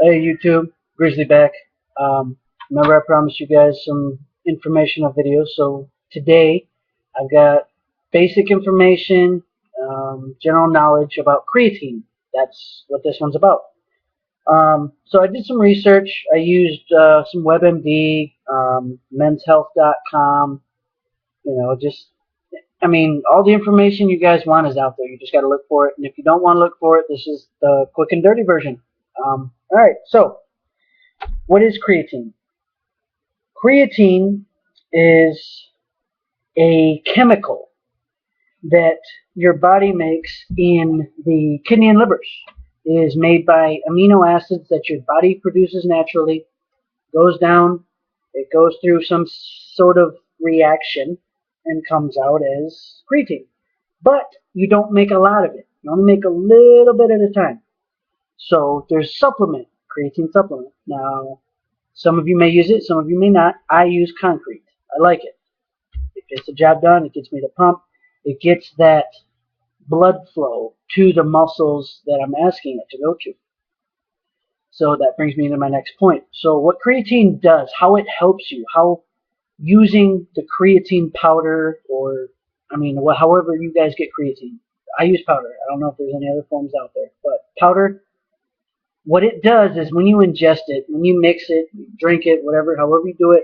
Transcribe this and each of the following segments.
Hey YouTube, Grizzly back. Remember I promised you guys some informational videos, so today I've got basic information, general knowledge about creatine. That's what this one's about. So I did some research. I used some WebMD, menshealth.com, all the information you guys want is out there. You just got to look for it, and if you don't want to look for it, this is the quick and dirty version. Alright, so what is creatine? Creatine is a chemical that your body makes in the kidney and livers. It is made by amino acids that your body produces naturally, goes down, it goes through some sort of reaction and comes out as creatine. But you don't make a lot of it. You only make a little bit at a time. So there's creatine supplement. Now, some of you may use it, some of you may not. I use concrete. I like it. It gets the job done. It gets me to pump. It gets that blood flow to the muscles that I'm asking it to go to. So that brings me to my next point. So what creatine does, how it helps you, how using the creatine powder or, however you guys get creatine. I use powder. I don't know if there's any other forms out there, but powder, what it does is when you ingest it, when you mix it, you drink it, whatever, however you do it,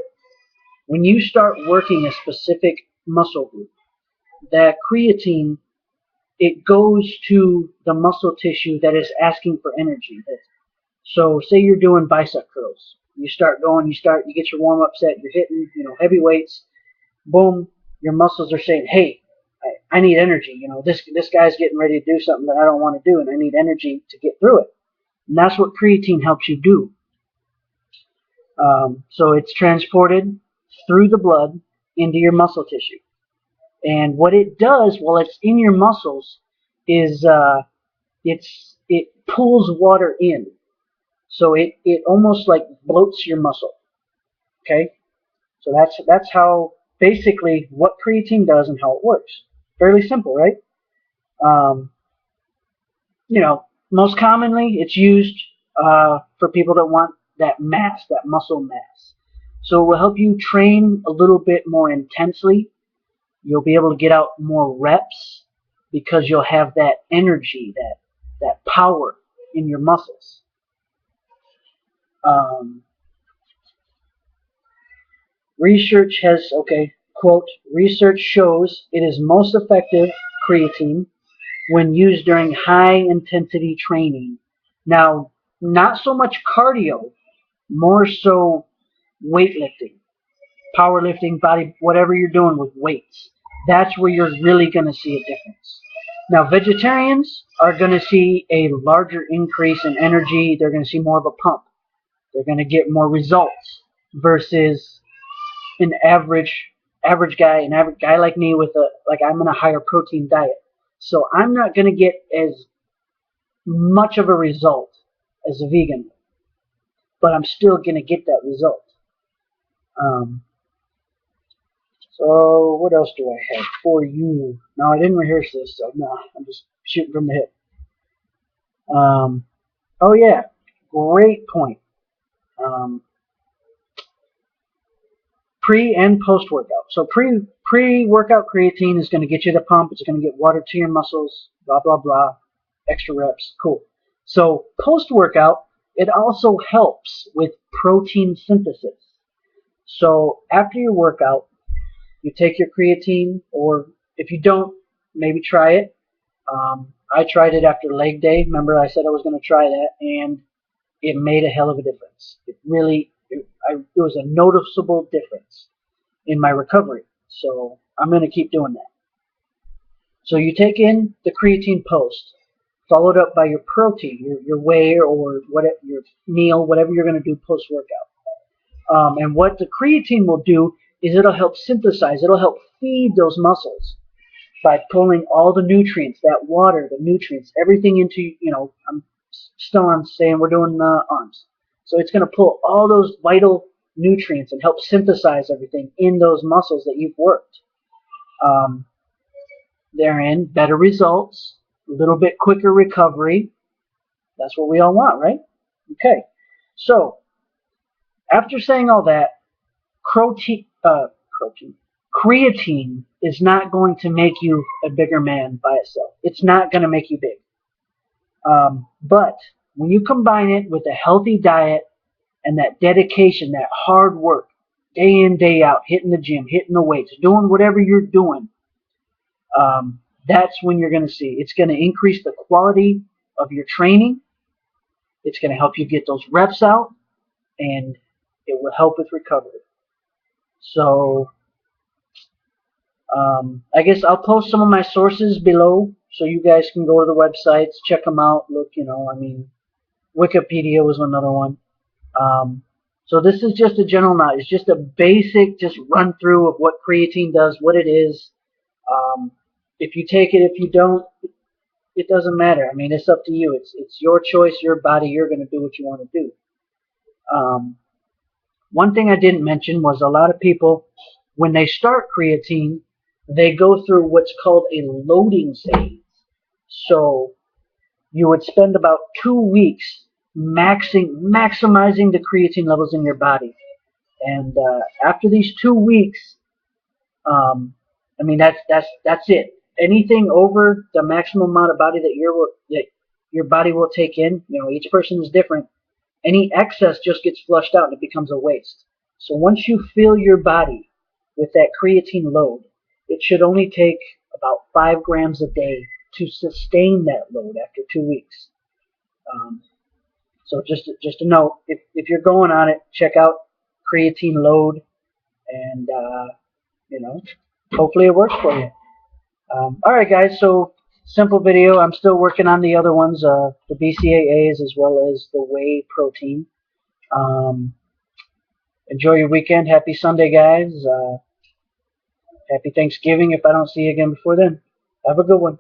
when you start working a specific muscle group, that creatine, it goes to the muscle tissue that is asking for energy. So say you're doing bicep curls. You start going, you get your warm-up set, you're hitting, heavy weights, boom, your muscles are saying, hey, I need energy. This guy's getting ready to do something that I don't want to do, and I need energy to get through it. And that's what creatine helps you do. So it's transported through the blood into your muscle tissue. And what it does while it's in your muscles is it pulls water in. So it almost like bloats your muscle. Okay? So that's how basically what creatine does and how it works. Fairly simple, right? Most commonly it's used for people that want that mass, that muscle mass. So it will help you train a little bit more intensely. You'll be able to get out more reps because you'll have that energy, that power in your muscles. Research has, quote, research shows it is most effective, creatine, when used during high intensity training. Now, not so much cardio, more so weightlifting, powerlifting, body, whatever you're doing with weights. That's where you're really going to see a difference. Now, vegetarians are going to see a larger increase in energy. They're going to see more of a pump. They're going to get more results versus an average guy like me with I'm in a higher protein diet. So I'm not going to get as much of a result as a vegan, but I'm still going to get that result. So what else do I have for you? No, I didn't rehearse this, so no, I'm just shooting from the hip. Oh yeah, great point. Pre and post workout. So pre-workout creatine is going to get you the pump. It's going to get water to your muscles. Blah blah blah. Extra reps. Cool. So post workout, it also helps with protein synthesis. So after your workout, you take your creatine, or if you don't, maybe try it. I tried it after leg day. Remember, I said I was going to try that, and it made a hell of a difference. It was a noticeable difference in my recovery. So I'm going to keep doing that. So you take in the creatine post, followed up by your protein, your whey or whatever, your meal, whatever you're going to do post workout. And what the creatine will do is it'll help synthesize, it'll help feed those muscles by pulling all the nutrients, that water, the nutrients, everything into, I'm still on saying we're doing arms. So it's going to pull all those vital nutrients and help synthesize everything in those muscles that you've worked. Therein, better results, a little bit quicker recovery. That's what we all want, right? Okay. So, after saying all that, creatine is not going to make you a bigger man by itself. It's not going to make you big. But when you combine it with a healthy diet and that dedication, that hard work, day in, day out, hitting the gym, hitting the weights, doing whatever you're doing, that's when you're going to see. It's going to increase the quality of your training. It's going to help you get those reps out, and it will help with recovery. So I guess I'll post some of my sources below so you guys can go to the websites, check them out. Look, Wikipedia was another one. So this is just a general knowledge, just a basic, just run through of what creatine does, what it is. If you take it, if you don't, it doesn't matter. I mean, it's up to you. It's your choice, your body. You're going to do what you want to do. One thing I didn't mention was a lot of people, when they start creatine, they go through what's called a loading phase. So you would spend about 2 weeks maximizing the creatine levels in your body. And after these 2 weeks, I mean that's it. Anything over the maximum amount of body that your body will take in, each person is different. Any excess just gets flushed out and it becomes a waste. So once you fill your body with that creatine load, it should only take about 5 grams a day to sustain that load after 2 weeks. So just a note, if you're going on it, check out creatine load, and hopefully it works for you. All right, guys. So simple video. I'm still working on the other ones, the BCAAs as well as the whey protein. Enjoy your weekend. Happy Sunday, guys. Happy Thanksgiving if I don't see you again before then. Have a good one.